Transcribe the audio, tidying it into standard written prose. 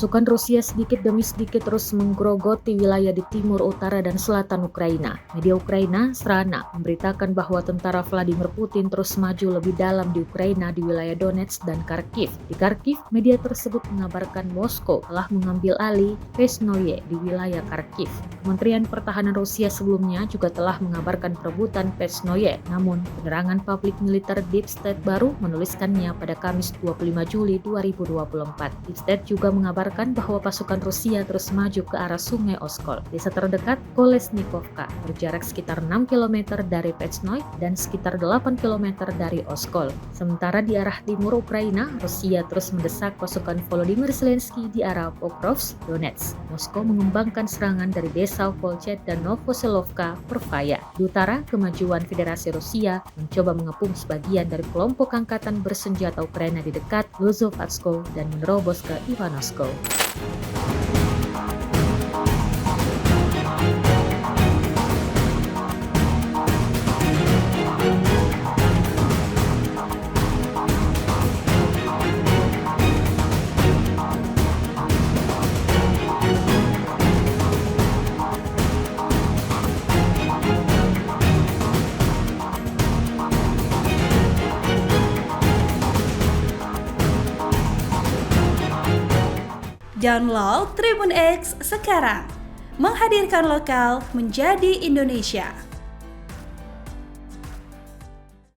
Pasukan Rusia sedikit demi sedikit terus menggerogoti wilayah di timur, utara, dan selatan Ukraina. Media Ukraina, Strana, memberitakan bahwa tentara Vladimir Putin terus maju lebih dalam di Ukraina di wilayah Donetsk dan Kharkiv. Di Kharkiv, media tersebut mengabarkan Moskow telah mengambil alih Pesnoye di wilayah Kharkiv. Kementerian Pertahanan Rusia sebelumnya juga telah mengabarkan perebutan Pesnoye, namun penerangan publik militer Deep State baru menuliskannya pada Kamis 25 Juli 2024. Deep State juga mengabarkan bahwa pasukan Rusia terus maju ke arah Sungai Oskol. Desa terdekat Kolesnikovka berjarak sekitar 6 km dari Pesnoye dan sekitar 8 km dari Oskol. Sementara di arah timur Ukraina, Rusia terus mendesak pasukan Volodymyr Zelensky di arah Pokrovsk, Donetsk. Moskow mengembangkan serangan dari desa Volchet dan Novoselovka, Pervaya. Di utara, kemajuan Federasi Rusia mencoba mengepung sebagian dari kelompok angkatan bersenjata Ukraina di dekat Lozovatsko dan menerobos ke Ivanosko. Download Tribun X sekarang, menghadirkan lokal menjadi Indonesia.